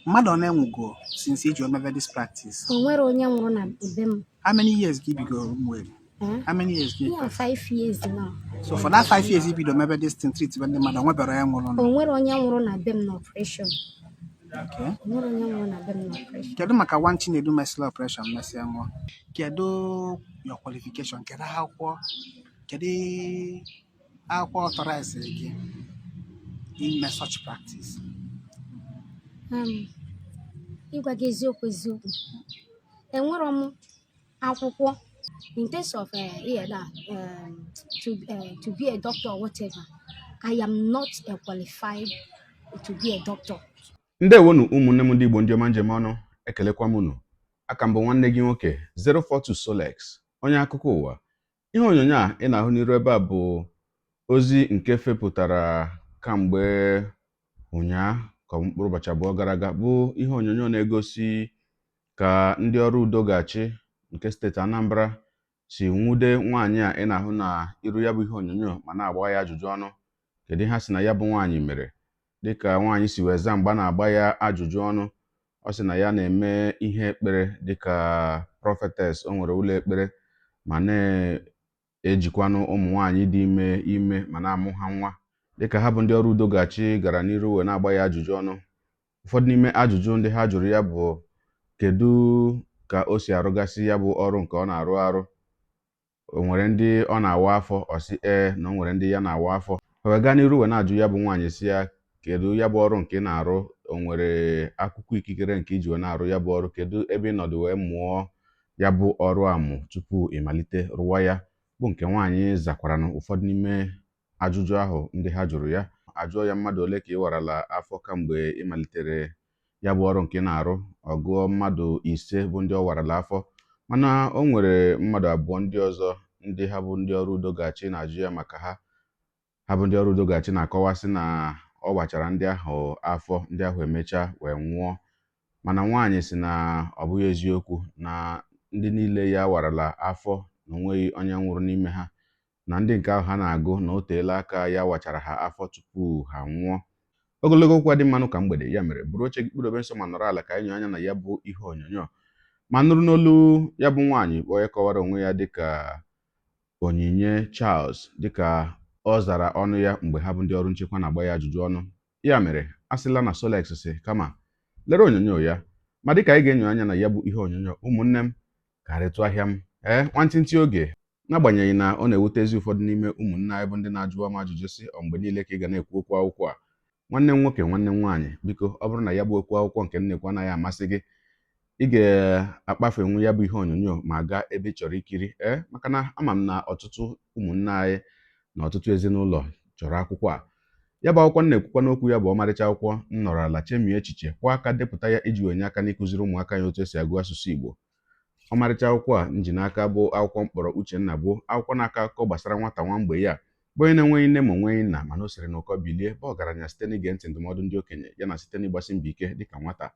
Mmadụ one nwugo since iji omebe this practice? O nwere onye nwụrụ na be m. How many years gị bigo Ụmụeri? How many years gị? Yeah, 5 years now. So for that 5 years you bido omebe this thing treat ndị mmadụ, nwebere onye nwụrụ na? O nwere onye nwụrụ na be m na operation. Okay. O nwere onye nwụrụ na be m na operation. Kedu maka one Chinedu mesịrị operation mesịa nwụọ? Kedu your qualification? Kedu akwụkwọ authorized gị ime such practice? Ịgwa gị eziokwu enwere m akwụkwọ in terms of to be a doctor or whatever. I am not qualified to be a doctor. Ndewonu ụmụnne m ndị Igbo ndị ọma njem ọnụ, ekelekwa m unu. Aka mbụ nwanne gị nwoke 042 Solex, onye akụkọ ụwa. Ihe onyonyo a ị na-ahụ n'iru ebe a bụ ozi nke fepụtara kamgbe ụnyaahụ ka mkpụrụ ụbọchị abụọ gara aga, bụ ihe onyonyo na-egosi ka ndị ọrụ udo ga-achị nke steeti Anambra si nwude nwaanyị a ị na-ahụ na iru ya bụ ihe onyonyo ma na-agba ya ajụjụ ọnụ. Kedu ihe ha si na ya bụ nwaanyị mere? Dịka nwaanyị si weza mgba na-agba ya ajụjụ ọnụ, ọ sị na ya na-eme ihe ekpere dịka prophetess. O nwere ụlọ ekpere ma na-ejikwanụ ụmụ nwaanyị dị ime ma na-amụ ha nwa. Dịka ha bụ ndị ọrụ udo ga-achị gara n'iru wee na-agba ya ajụjụ ọnụ, ụfọdụ n'ime ajụjụ ndị ha jụrụ ya bụ kedu ka o si arụgasị ya bụ ọrụ nke ọ na-arụ. O nwere ndị ọ na-awa afọ? Ọ sị na o nwere ndị ya na-awa afọ. O wee gaa n'iru wee na-ajụ ya bụ nwaanyị si ya, kedu ya bụ ọrụ nke ị na-arụ? O nwere akwụkwọ ikikere nke iji wee na-arụ ya bụ ọrụ? Kedu ebe ị nọdụ wee mụọ ya bụ ọrụ amụ tupu ị malite rụwa ya? Bụ nke nwaanyị zakwara na ụfọdụ n'ime ajụjụ ahụ ndị ha jụrụ ya. Ajụọ ya mmadụ ole ka ị warala afọ kamgbe ị malitere ya bụ ọrụ nke ị na-arụ. Ọ gụọ mmadụ 5 bụ ndị ọ warala afọ, mana o nwere mmadụ 2 ndị ọzọ ndị ha bụ ndị ọrụ udo ga-achị na-ajụ ya maka ha bụ ndị ọrụ udo ga-achị na-akọwasị na ọ gbachara ndị ahụ afọ, ndị ahụ emechaa wee nwụọ. Mana nwaanyị si na ọ bụghị eziokwu, na ndị niile ya warala afọ na onweghị onye nwụrụ n'ime ha, na ndị nke ahụ ha na-agụ na o teela aka ya wachara ha afọ tupu ha nwụọ. Ogologo okwu dị mmanụ ka mgbede, ya mere buru oche gị kpụdobe nso ma nọrọ ala ka anyị nyoo anya na ya bụ ihe onyonyo ma nụrụ n'olu ya bụ nwaanyị onye kọwara onwe ya dịka Onyinye Charles, dịka ọ zara ọnụ ya mgbe ha bụ ndị ọrụ nchekwa na-agba ya ajụjụ ọnụ. Ya mere asịla na Solex si kama lere onyonyo ya. Ma dịka anyị ga-enyo anya na ya bụ ihe onyonyo, ụmụnne m karịtụ ahịa m nwantịntị oge, n'agbanyeghị na ọ na-ewutezi ụfọdụ n'ime ụmụnne anyị bụ ndị na-ajụwa m ajụjụ si mgbe niile ka ị ga na-ekwu okwu akwụkwọ a. Nwanne m nwoke, nwanne m nwaanyị, biko ọ bụrụ na ya bụ okwu akwụkwọ nke m na-ekwu anaghị amasị gị, ị ga-akpafenwu ya bụ ihe onyonyo ma gaa ebe ị chọrọ ikiri maka na ama m na ọtụtụ ụmụnne anyị na ọtụtụ ezinụlọ chọrọ akwụkwọ a. Ya bụ akwụkwọ na-ekwukwa n'okwu ya bụ ọmarịcha akwụkwọ m nọrọ ala chemie echiche, kwa aka depụta ya iji wenye aka n'ịkụziri ụmụaka ya otu esi agụ asụsụ Igbo. Ọmarịcha akwụkwọ a m ji n'aka bụ akwụkwọ mkpọrọ Uchenna, bụ akwụkwọ na-akọ akụkọ gbasara nwata nwa mgbe ya bụ onye na-enweghị nne ma onweghị nna, mana o siri n'ụkọ bilie bụ ọgaranya site n'ige ntị ndụmọdụ ndị okenye ya na site n'ịgbasi mbọ ike dịka nwata.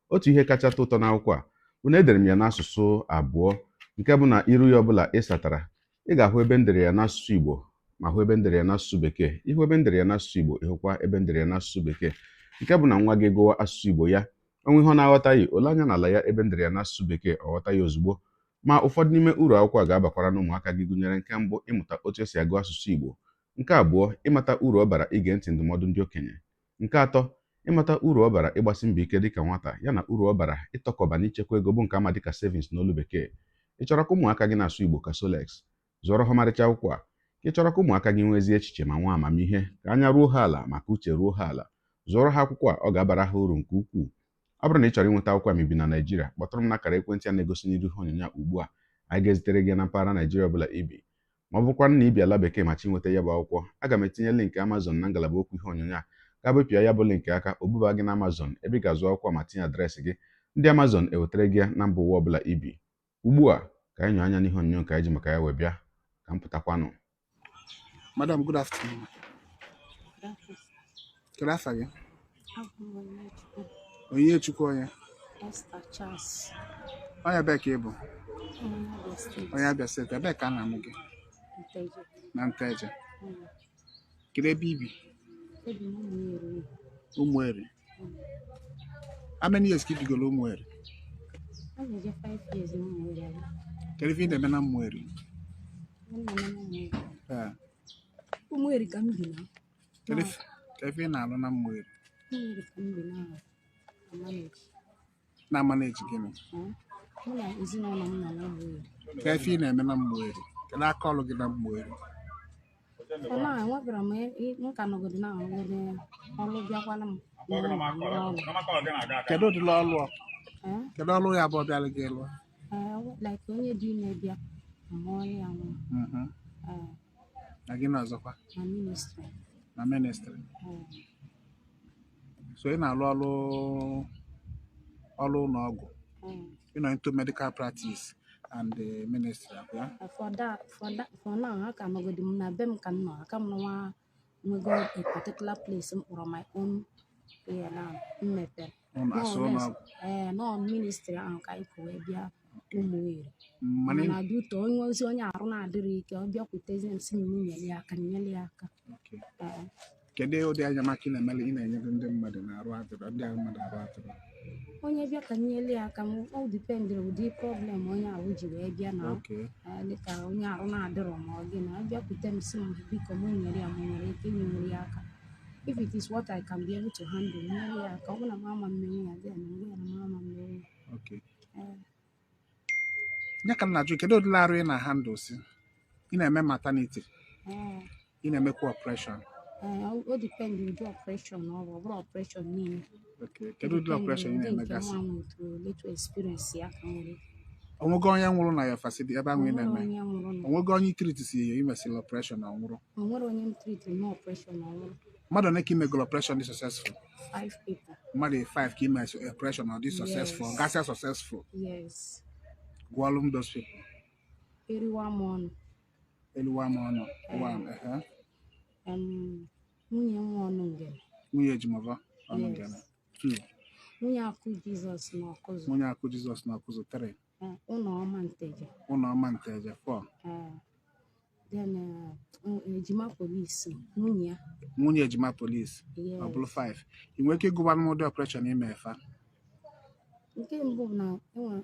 Otu ihe kacha atọ ụtọ n'akwụkwọ a bụ na edere m ya n'asụsụ 2, nke bụ na iru ya ọbụla ị satara ị ga-ahụ ebe ndere ya n'asụsụ Igbo ma hụ ebe ndere ya n'asụsụ Bekee. Ihu ebe ndere ya n'asụsụ Igbo, ịhụkwa ebe ndere ya n'asụsụ Bekee, nke bụ na nwa gị gụwa asụsụ Igbo ya, onwe ihe ọ na-aghọtaghị, ole anya n'ala ya ebe ndere ya n'asụsụ Bekee, ọ ghọta ya ozugbo. Ma ụfọdụ n'ime uru akwụkwọ a ga-abakwara n'ụmụaka gị gụnyere nke mbụ, ịmụta otu esi agụ asụsụ Igbo. Nke abụọ, ịmata uru ọ bara ige ntị ndụmọdụ ndị okenye. Nke atọ, ịmata uru ọ bara ịgbasi mbọ ike dịka nwata, yana uru ọ bara ịtọkọba n'ichekwa ego, bụ nke ama dịka savings n'olu Bekee. Ị chọrọ ka ụmụaka gị na-asụ Igbo ka Solex? Zụọrọ ha ọmarịcha akwụkwọ a. Ị chọrọ ka ụmụaka gị nwezi echiche ma nwa amamihe, ka anya ruo ha ala maka uche ruo ha ala? Zụọrọ ha akwụkwọ a, ọ ga-abara ha uru nke ukwuu. Ọ bụrụ na ị chọrọ inweta akwụkwọ a ma ibi na Naịjirịa, kpọtụrụ m n'akara ekwentị a na-egosi n'ihu ihe onyonyo ugbu a. Anyị ga-ezitere gị na mpaghara Naịjirịa ọbụla ibi. Ma ọ bụkwa na ibi ala Bekee ma chi nweta ya bụ akwụkwọ, aga m etinye link Amazon na ngalaba okwu ihe onyonyo a. Ga-abụpịa ya bụ link aka, o buba gị na Amazon ebe ị ga-azụ akwụkwọ ma tinye adreesị gị. Ndị Amazon ewetara gị ya na mba ụwa ọbụla ibi. Ugbu a ka anyị nyoo anya n'ihe onyonyo nke anyị ji maka ya wee bịa. Ka m pụtakwanụ. Madam, good afternoon. Kedu afa gị? Onyechukwu onye? Esther Charles. Onye ebe ka ị bụ? Onye Abia Steeti. Ebe ka a na-amụ gị? Na Nteje. Kedu ebe ibi? Ụmụeri. How many years ka ibigoro Ụmụeri? A na-eje 5 years Ụmụeri. Kedu ife ị na-eme na Ụmụeri? Ụmụeri ka m bi na. Kedu ife ị na-alụ na Ụmụeri? Ụmụeri ka m bi na manage. Na-manage gịnị? Mụ na ezinụlọ m nọ n'Ụmụeri. Kedu ife ị na-eme na Ụmụeri? Kedu aka ọrụ gị na Ụmụeri? Enwebara m nka nọgodi na ọrụ bịakwala m. Kedu ụdịrị ọrụ? Kedu ọrụ ya bụ ọbịala gị ịlụ? Like onye dị ime bịa mụọ ya nwa. Na gị na ọzọkwa? Na ministry. So ị na-alụ ọrụ ụlọ ọgwụ. You know, into medical practice and the ministry. Yeah? For now, I can go to Nabem can know. I come no we go a particular place for my own now. No ministry and Kaikobia. Money I do to once on your own adric or be occultation singing Yaka. Okay. Kedeo de Yamakin and Melina and the mother and Arata. Onye bịa ka nyele aka m all depend on the problem onye ahụ ji wee bịa na dịka onye arụ na-adịrọ ma ọ gị na abịakwute m si m biko m nyere ya m nwere ike nyere ya aka if it is what I can be able to handle nyere ya aka ọ bụ na m ama mmenwe ya then mgbe ya na m ama mmenwe ya. Ya ka m na-ajụ kedu ụdịrị arụ ị na-handle si ị na-eme maternity ị na-emekwa operation o depend ụdị operation ọ bụ operation niile. Kedu ụdị operation ị na-emegasị? Onwego onye nwụrụ na ya facility ebe ahụ ị na-eme? Onwego onye treatisi ya imesịrị operation na nwụrụ? Onwere onye m treat no operation na nwụrụ. Mmadụ one ka imegoro operation dị successful? 5 people. Mmadụ 5 ka ime operation ọ dị successful? Gasịa successful? Yes. Gwọọlụ m those people? Eriwa m ọnụ. Eriwa m ọnụ? Nwunye m ọnụ ngene. Nwunye ejimọva ọnụ ngene? 2. Nwunye akụ Jizọs na ọkụzụ. Nwunye akụ Jizọs na ọkụzụ 3. Ụlọọma Nteje. Ụlọọma Nteje 4. Then ejima polisi nwunye ya. Nwunye ejima polisi ọ bụrụ 5. Ị nwere ike ịgụba m ụdị operation ime efa? Nke mbụ na nwere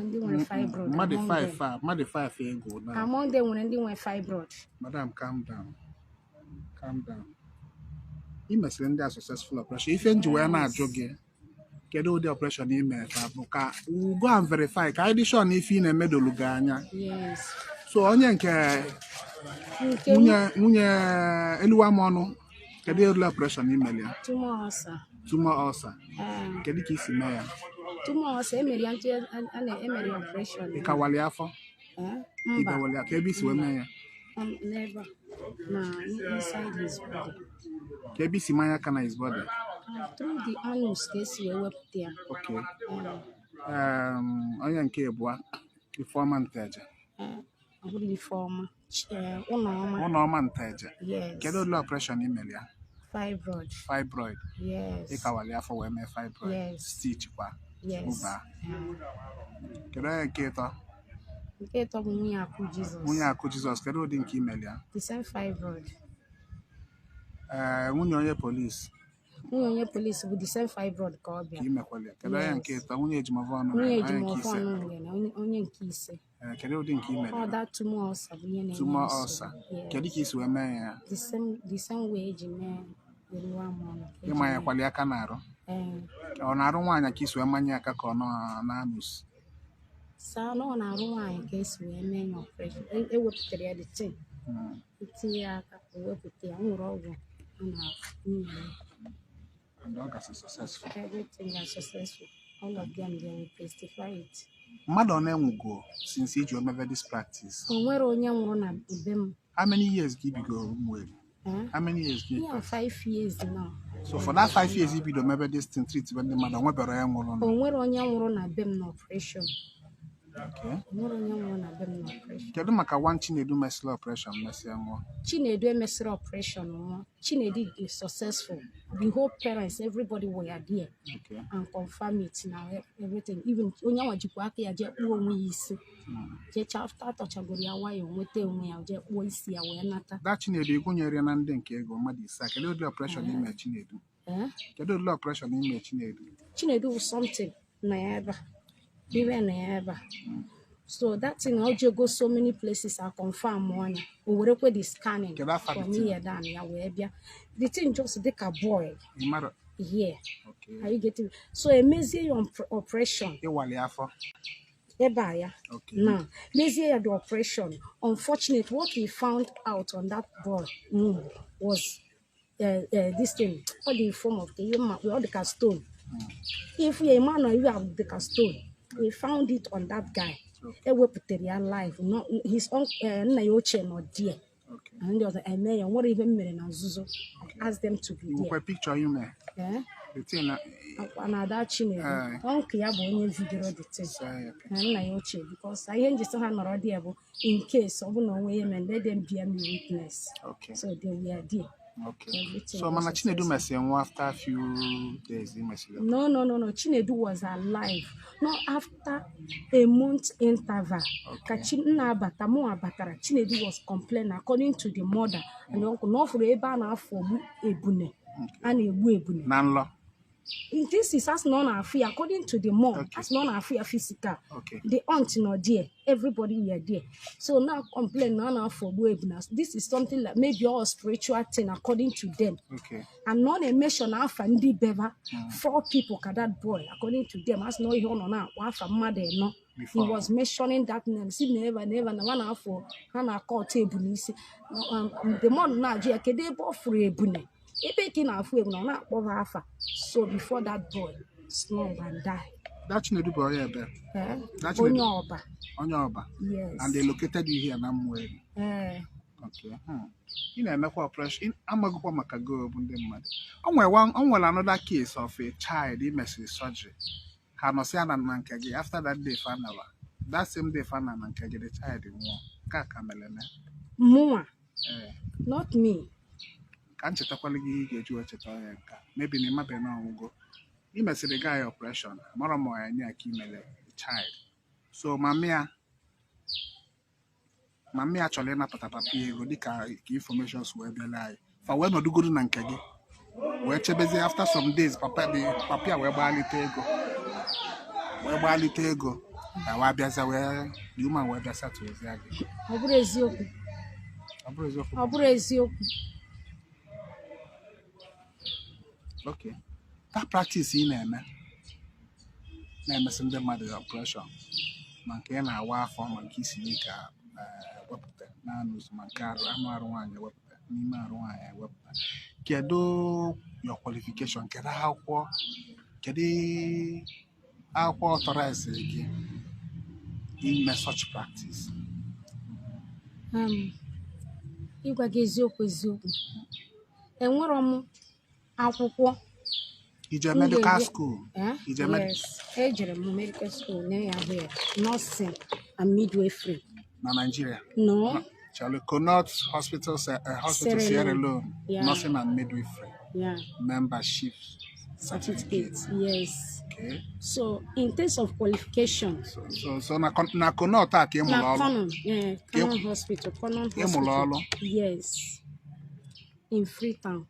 ndị nwere fibroid. Mmadụ 5 ego na. Among them nwere ndị nwere fibroid. Madam, calm down. Calm down. Ị mesịrị ndị a successful operation. Ife nji wee na-ajụ gị kedu ụdị operation ime efa bụ ka go and verify ka anyị dị sure na ife ị na-emedolu gị anya. Yes. So onye nke nwunye eluwa m ọnụ kedu ụdị operation imeli ya? Tumor ulcer. Kedu ka isi mee ya? Tumor ulcer emeri ya emeri operation. Ị kawali afọ? Ịbawali ka ebe isi wee mee ya? Never. Na inside his body. Ka ebe isi manya aka na his body? Through the anus ka esi wee wepụta ya. Okay. Onye nke abụọ Ifeọma Nteje. Ọ bụrụ Ifeọma. Ụlọọma Nteje. Yes. Kedu ụdị operation imeli ya? Fibroid. Yes. Ịkawali afọ wee mee fibroid. Yes. Stitch kwa. Yes. Ụba. Kedu onye nke ịtọ? Nke ịtọ bụ nwunye akụ Jizọs. Nwunye akụ Jizọs kedu ụdị nke imeli ya? The same fibroid. Nwunye onye polisi. Nwunye onye polisi bụ the same fibroid ka ọ bịa. Imekwali. Kedu onye nke ịtọ? Nwunye ejimọva ọnụ. Nwunye ejimọva ọnụ onye nke ise. Kedu ụdị nke imeli? Ọ da tumor ulcer bụ ihe na-enye tumor ulcer. Kedu ka isi wee mee ya? The same way eji mee eriwa m ọnụ. Ịmanyakwali aka na-arụ? Ọ na-arụ nwaanyị ka isi wee manye aka ka ọ nọ na anus? Saa na ọ na-arụ nwaanyị ka esi wee mee ya operation. Ewepụtara ya the thing. Itinye aka ewepụta ya nwere ọgwụ a na-enye. And all got successful. Everything is successful. All of them, they will testify it. Mmadụ ọ na-enwugo since iji omebe this practice? O nwere onye nwụrụ na be m. How many years ka ibigo Ụmụeri? How many years ka Yeah, 5 years now. So for that 5 years ibido omebe this thing treat ndị mmadụ o nwebere onye nwụrụ na? O nwere onye nwụrụ na be m na operation. Okay. O nwere onye nwụrụ na be m na operation. Kedu maka one Chinedu mesịrị operation mesịa nwụọ? Chinedu emesịrị operation nwụọ. Chinedu is successful. The whole parents, everybody were there. Okay. And confirm it now, everything. Even onye nwa jikwa aka ya jee kpuo onwe ya isi. Jee after tọchagoro ya nwayọ nweta onwe ya jee kpuo isi ya wee nata. That Chinedu egwunyere na ndị nke ego mmadụ ise. Kedu ụdị operation ime Chinedu? Kedu ụdị operation ime Chinedu? Chinedu was something never. Even never. So that thing I'll go so many places I confirm one. We will record the scanning from here down. Yeah, the thing just like a boy. Yeah. Okay. Are you getting? So a measure operation. Okay. Now, measure the operation. Unfortunately, what we found out on that boy was this thing, all the form of the all the stone. If we a man or you have the stone, we found it on that guy. A real life, not his own Nayoche not dear. Okay. And the other and what even made an Zuzo ask them to be there. You picture you may. Yeah. The thing another Chinedu. Uncle Yabo video the thing. And Nayoche because I just had not already able in case of no way and let them be a witness. Okay. So they were there. Okay. So Mama Chinedu messy after a few days in No. Chinedu was alive. Not after a month interval. Chinedu was complaining according to the mother and the uncle. Not for a for ebune and a ebune. Nanlo. This is as non-affair according to the mom. As non-affair physical. Okay. The aunt not there. Everybody were there. So now complain now for webinars. This is something that maybe all spiritual thing according to them. Okay. And not a mention of Fandi Beva. 4 people can that boy according to them. As no you know one from mother no. He was mentioning that name. See never one for Hana call table. The mom now Jia Kedebo for a bune. So before that boy snore and die. That Chinedu boy Onyoba. Yes. And they located you here now. Okay. You know, make operation. I'm going to go make a go bunde mad. On another case of a child in surgery. Hanosiana Nankagi. After that day, Fanava. That same day, Fana Nankagi, the child in war. Kakamelene. More. Not me. Can't you talk maybe Nima Bena go. You must the guy operation. Moramo and Yakimele, the child. So, Mamia actually not put a papier, informations were be lie. For when not do good in Nankagi. Where after some days, Papa, the Papia were barely tego. Where barely tego. I was aware, human were the Saturday. Okay. That practice in there, na send them the operation. Manke na wa form and kissing ka wepta na nus mankaro amaruanya wepta ni maruanya wepta. Kedo your qualification keda how authorized again in such practice. Igwa geziokwu enwere akwụkwọ ije medical school. Yes, ejere medical school na here nursing and midwifery na Nigeria. No. Charlie Connaught Hospital Sierra Leone. Nursing and midwifery. Yeah. Membership certificate. Yes. Okay. So in terms of qualification. So na Connaught ke mo lolo. Connaught Hospital. Connaught Hospital. Yes. In Freetown.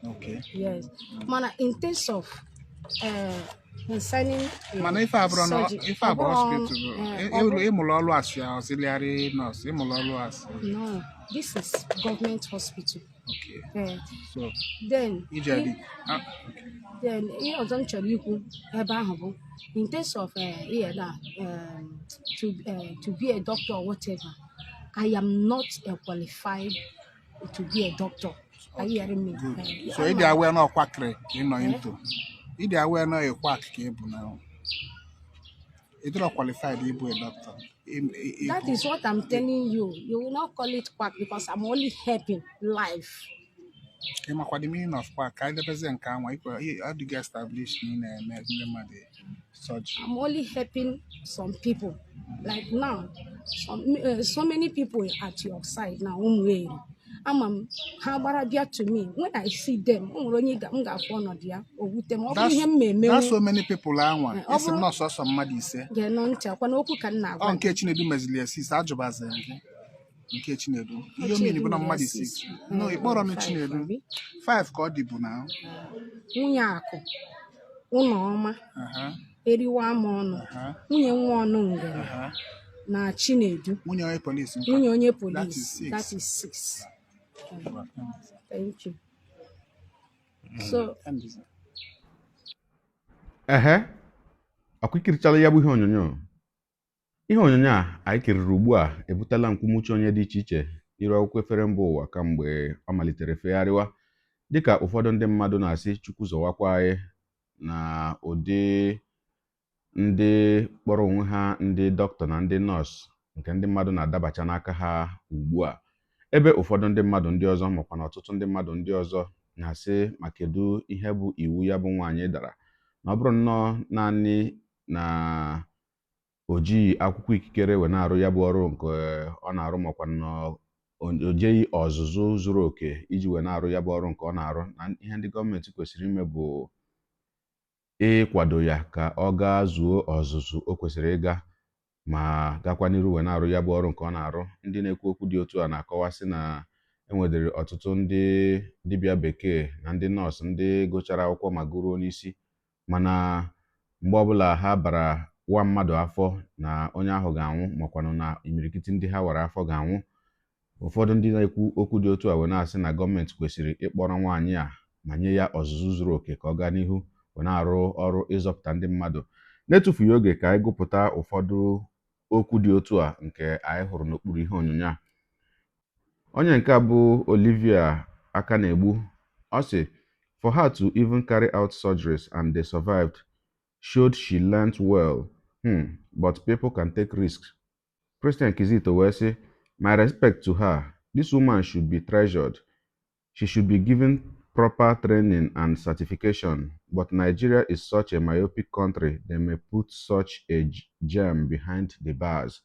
Okay. Yes. Mana in terms of concerning Mana if I hospital, imulolo as your auxiliary nurse, imulolo as. No, this is government hospital. Okay. So then okay. Then you don't ebe in terms of to be a doctor or whatever, I am not qualified to be a doctor. Are you hearing me? So if they are not quackre, you know into. If they are not a quack cable now, it's not qualified to be a doctor. That is what I'm telling you. You will not call it quack because I'm only helping life. What the meaning of quack? I represent Kama. How do you get established in surgery? I'm only helping some people. Like now, so many people at your side now. To me when I see them. That's so many people. It's not so somebody say. Yeah, no, Chinedu Mezilia sis ajobaze. nke Chinedu ihe omini bụ na mmadụ 6 no ịkpọrọ nụ Chinedu 5 ka ọ dị bụ na nwunye Akụ Ụnọma eriwa ama ọnụ nwunye nwa ọnụ ngere na Chinedu nwunye onye polisi that is 6. Thank you. So ọkụ ikirichala ya bụ ihe onyonyo a anyị kiriri ugbu a ebutela nkwumuche onye dị iche iche iru akwụkwọ efere mba ụwa kamgbe ọ malitere fegharịwa dịka ụfọdụ ndị mmadụ na-asị Chukwu zọwakwa anyị na ụdị ndị kpọrọ onwe ha ndị dọkịta na ndị nọọsụ nke ndị mmadụ na-adabacha n'aka ha ugbu a, ebe ụfọdụ ndị mmadụ ndị ọzọ makwa na ọtụtụ ndị mmadụ ndị ọzọ na-asị ma kedu ihe bụ iwu ya bụ nwaanyị dara na ọ bụrụ nnọọ naanị na o jighị akwụkwọ ikikere wee na-arụ ya bụ ọrụ nke ọ na-arụ makwa na o jeghị ọzụzụ zuru oke iji wee na-arụ ya bụ ọrụ nke ọ na-arụ, na ihe ndị gọọmenti kwesịrị ime bụ ịkwado ya ka ọ gaa zuo ọzụzụ o kwesịrị ịga ma gakwa n'iru wee na-arụ ya bụ ọrụ nke ọ na-arụ. Ndị na-ekwu okwu dị otu a na-akọwasị na enwedịrị ọtụtụ ndị dibịa bekee na ndị nọọsụ ndị gụchara akwụkwọ ma gụruo n'isi, mana mgbe ọbụla ha bara nwa mmadụ afọ na onye ahụ ga-anwụ makwanụ na imirikiti ndị ha wara afọ ga-anwụ. Ụfọdụ ndị na-ekwu okwu dị otu a wee na-asị na gọọmenti kwesịrị ịkpọrọ nwaanyị a ma nye ya ọzụzụ zuru oke ka ọ gaa n'ihu wee na-arụ ọrụ ịzọpụta ndị mmadụ. N'etufughị oge ka anyị gụpụta ụfọdụ okwu dị otu a nke anyị hụrụ n'okpuru ihe onyonyo a. Onye nke a bụ Olivia Akanegbu. Ọ sị, for her to even carry out surgeries and they survived showed she learnt well. But people can take risks. Christian Kizito wee sị, my respect to her. This woman should be treasured. She should be given proper training and certification. But Nigeria is such a myopic country, they may put such a gem behind the bars.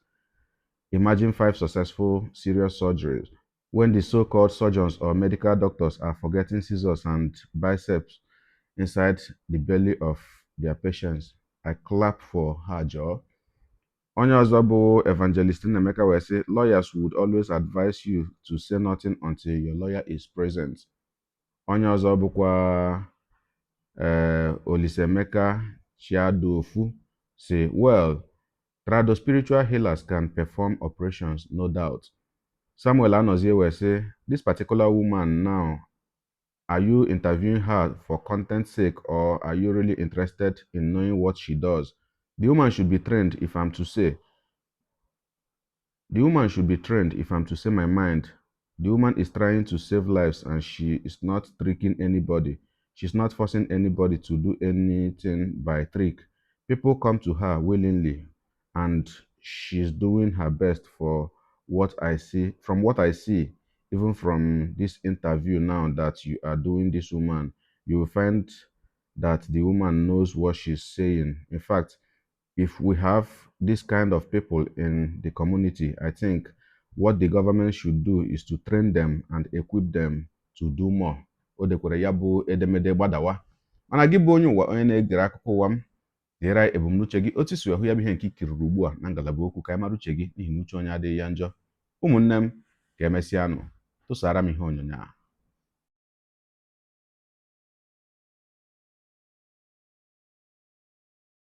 Imagine 5 successful serious surgeries when the so-called surgeons or medical doctors are forgetting scissors and biceps inside the belly of their patients. I clap for her jaw. Onye ọzọ bụ Evangelist Nnemeka wee sị, lawyers would always advise you to say nothing until your lawyer is present. Onye ọzọ bụkwa Olisaemeka Chiadofu say, well, trado spiritual healers can perform operations, no doubt. Samuel Anozie wee say, this particular woman now, are you interviewing her for content's sake or are you really interested in knowing what she does? The woman should be trained, if I'm to say. The woman should be trained, if I'm to say my mind. The woman is trying to save lives and she is not tricking anybody. She's not forcing anybody to do anything by trick. People come to her willingly and she's doing her best for what I see. From what I see, even from this interview now that you are doing this woman, you will find that the woman knows what she's saying. In fact, if we have this kind of people in the community, I think what the government should do is to train them and equip them to do more. O dekwere ya bụ edemede gbadawa. Mana gị bụ onye ụwa onye na-egere akụkọ ụwa m, dịra ebumnuche gị otu si ahụ ya bụ ihe nke ikiriri ugbu a na ngalaba okwu ka anyị mara uche gị n'ihi na uche onye adịghị ya njọ. Ụmụnne m, ka emesịanụ tụsara m ihe onyonyo a.